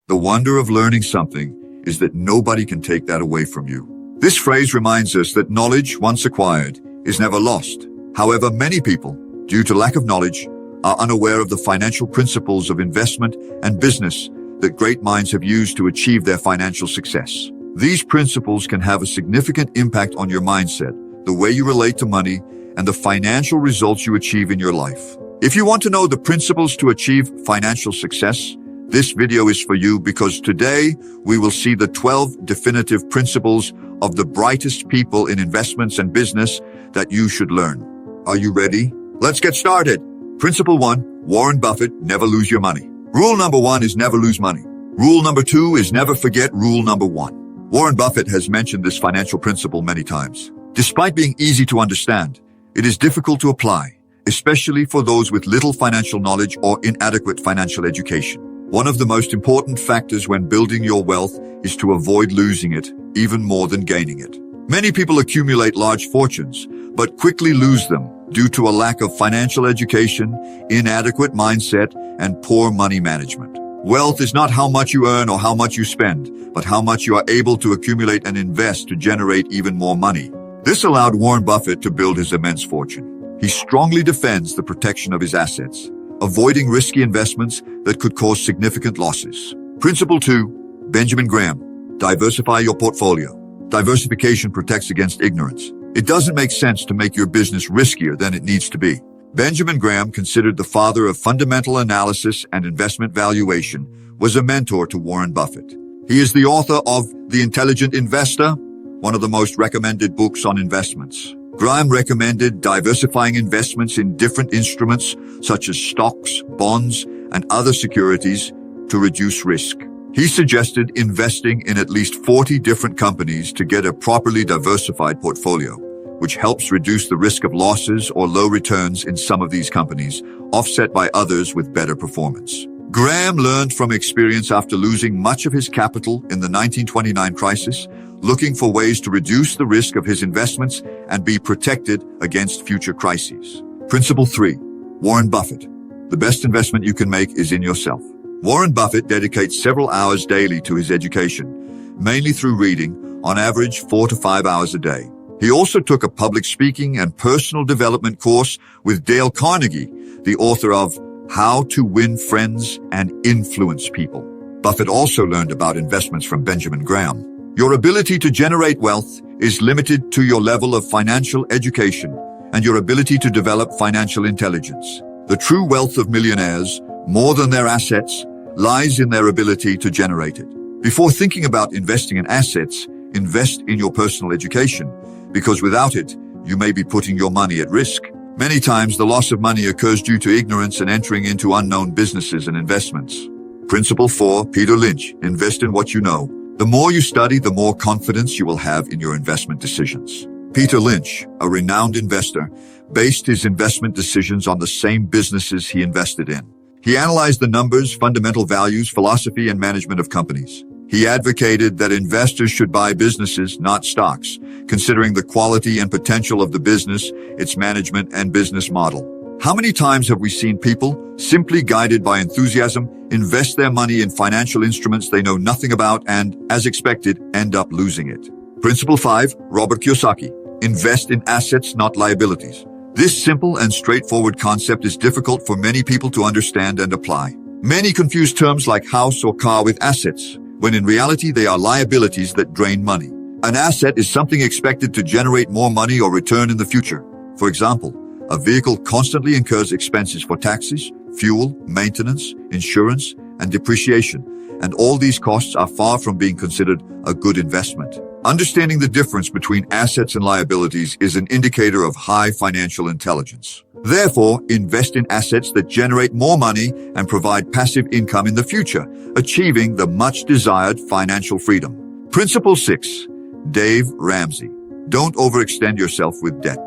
The wonder of learning something is that nobody can take that away from you. This phrase reminds us that knowledge, once acquired, is never lost. However, many people, due to lack of knowledge, are unaware of the financial principles of investment and business that great minds have used to achieve their financial success. These principles can have a significant impact on your mindset, the way you relate to money, and the financial results you achieve in your life. If you want to know the principles to achieve financial success, this video is for you because today we will see the 12 definitive principles of the brightest people in investments and business that you should learn. Are you ready? Let's get started. Principle 1, Warren Buffett, never lose your money. Rule number 1 is never lose money. Rule number 2 is never forget rule number 1. Warren Buffett has mentioned this financial principle many times. Despite being easy to understand, it is difficult to apply, especially for those with little financial knowledge or inadequate financial education. One of the most important factors when building your wealth is to avoid losing it, even more than gaining it. Many people accumulate large fortunes, but quickly lose them due to a lack of financial education, inadequate mindset, and poor money management. Wealth is not how much you earn or how much you spend, but how much you are able to accumulate and invest to generate even more money. This allowed Warren Buffett to build his immense fortune. He strongly defends the protection of his assets, avoiding risky investments that could cause significant losses. Principle 2, Benjamin Graham, diversify your portfolio. Diversification protects against ignorance. It doesn't make sense to make your business riskier than it needs to be. Benjamin Graham, considered the father of fundamental analysis and investment valuation, was a mentor to Warren Buffett. He is the author of The Intelligent Investor, one of the most recommended books on investments. Graham recommended diversifying investments in different instruments such as stocks, bonds, and other securities to reduce risk. He suggested investing in at least 40 different companies to get a properly diversified portfolio, which helps reduce the risk of losses or low returns in some of these companies, offset by others with better performance. Graham learned from experience after losing much of his capital in the 1929 crisis, looking for ways to reduce the risk of his investments and be protected against future crises. Principle 3, Warren Buffett. The best investment you can make is in yourself. Warren Buffett dedicates several hours daily to his education, mainly through reading, on average 4 to 5 hours a day. He also took a public speaking and personal development course with Dale Carnegie, the author of How to Win Friends and Influence People. Buffett also learned about investments from Benjamin Graham. Your ability to generate wealth is limited to your level of financial education and your ability to develop financial intelligence. The true wealth of millionaires, more than their assets, lies in their ability to generate it. Before thinking about investing in assets, invest in your personal education, because without it, you may be putting your money at risk. Many times, the loss of money occurs due to ignorance and entering into unknown businesses and investments. Principle 4, Peter Lynch, invest in what you know. The more you study, the more confidence you will have in your investment decisions. Peter Lynch, a renowned investor, based his investment decisions on the same businesses he invested in. He analyzed the numbers, fundamental values, philosophy, and management of companies. He advocated that investors should buy businesses, not stocks, considering the quality and potential of the business, its management, and business model. How many times have we seen people, simply guided by enthusiasm, invest their money in financial instruments they know nothing about and, as expected, end up losing it? Principle 5, Robert Kiyosaki, invest in assets, not liabilities. This simple and straightforward concept is difficult for many people to understand and apply. Many confuse terms like house or car with assets, when in reality they are liabilities that drain money. An asset is something expected to generate more money or return in the future. For example, a vehicle constantly incurs expenses for taxes, fuel, maintenance, insurance, and depreciation, and all these costs are far from being considered a good investment. Understanding the difference between assets and liabilities is an indicator of high financial intelligence. Therefore, invest in assets that generate more money and provide passive income in the future, achieving the much-desired financial freedom. Principle 6, Dave Ramsey, don't overextend yourself with debt.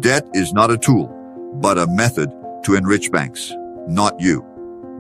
Debt is not a tool, but a method to enrich banks, not you.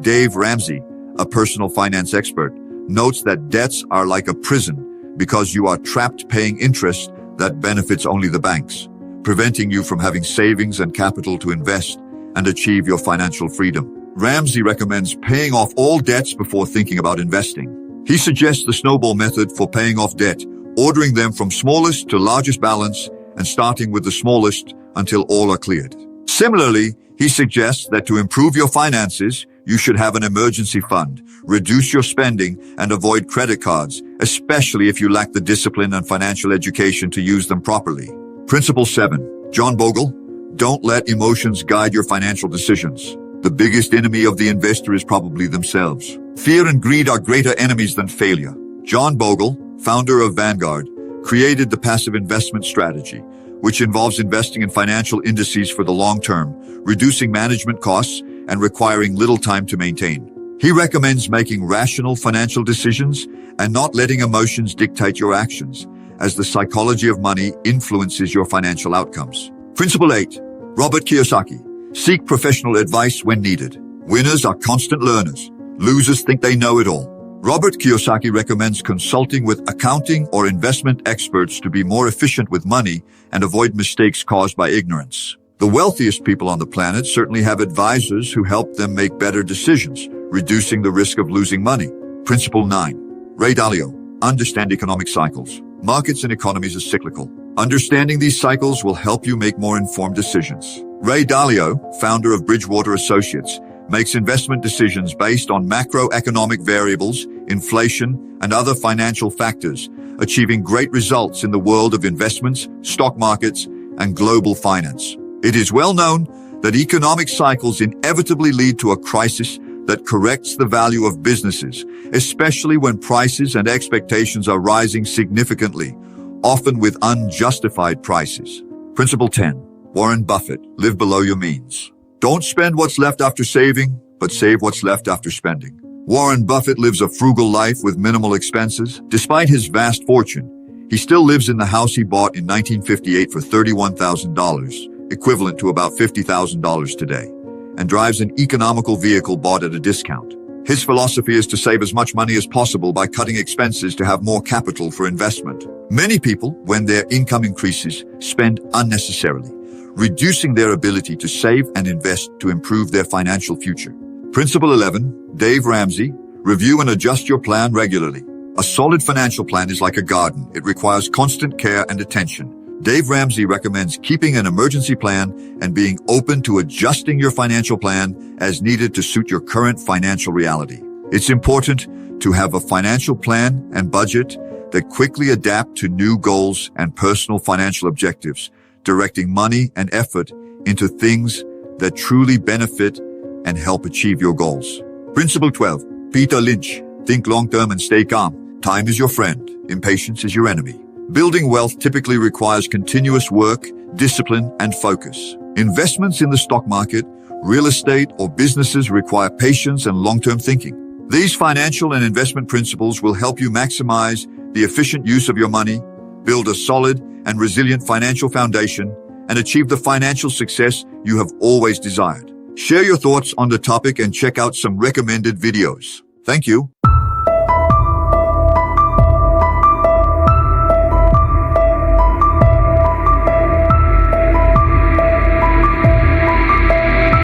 Dave Ramsey, a personal finance expert, notes that debts are like a prison because you are trapped paying interest that benefits only the banks, preventing you from having savings and capital to invest and achieve your financial freedom. Ramsey recommends paying off all debts before thinking about investing. He suggests the snowball method for paying off debt, ordering them from smallest to largest balance and starting with the smallest until all are cleared. Similarly, he suggests that to improve your finances, you should have an emergency fund, reduce your spending, and avoid credit cards, especially if you lack the discipline and financial education to use them properly. Principle 7. John Bogle, don't let emotions guide your financial decisions. The biggest enemy of the investor is probably themselves. Fear and greed are greater enemies than failure. John Bogle, founder of Vanguard, created the passive investment strategy, which involves investing in financial indices for the long term, reducing management costs, and requiring little time to maintain. He recommends making rational financial decisions and not letting emotions dictate your actions, as the psychology of money influences your financial outcomes. Principle 8. Robert Kiyosaki. Seek professional advice when needed. Winners are constant learners. Losers think they know it all. Robert Kiyosaki recommends consulting with accounting or investment experts to be more efficient with money and avoid mistakes caused by ignorance. The wealthiest people on the planet certainly have advisors who help them make better decisions, reducing the risk of losing money. Principle 9. Ray Dalio. Understand economic cycles. Markets and economies are cyclical. Understanding these cycles will help you make more informed decisions. Ray Dalio, founder of Bridgewater Associates, makes investment decisions based on macroeconomic variables, inflation, and other financial factors, achieving great results in the world of investments, stock markets, and global finance. It is well known that economic cycles inevitably lead to a crisis that corrects the value of businesses, especially when prices and expectations are rising significantly, often with unjustified prices. Principle 10. Warren Buffett. Live below your means. Don't spend what's left after saving, but save what's left after spending. Warren Buffett lives a frugal life with minimal expenses. Despite his vast fortune, he still lives in the house he bought in 1958 for $31,000, equivalent to about $50,000 today, and drives an economical vehicle bought at a discount. His philosophy is to save as much money as possible by cutting expenses to have more capital for investment. Many people, when their income increases, spend unnecessarily, reducing their ability to save and invest to improve their financial future. Principle 11. Dave Ramsey. Review and adjust your plan regularly. A solid financial plan is like a garden. It requires constant care and attention. Dave Ramsey recommends keeping an emergency plan and being open to adjusting your financial plan as needed to suit your current financial reality. It's important to have a financial plan and budget that quickly adapt to new goals and personal financial objectives, directing money and effort into things that truly benefit and help achieve your goals. Principle 12. Peter Lynch. Think long-term and stay calm. Time is your friend. Impatience is your enemy. Building wealth typically requires continuous work, discipline, and focus. Investments in the stock market, real estate, or businesses require patience and long-term thinking. These financial and investment principles will help you maximize the efficient use of your money, build a solid and resilient financial foundation, and achieve the financial success you have always desired. Share your thoughts on the topic and check out some recommended videos. Thank you.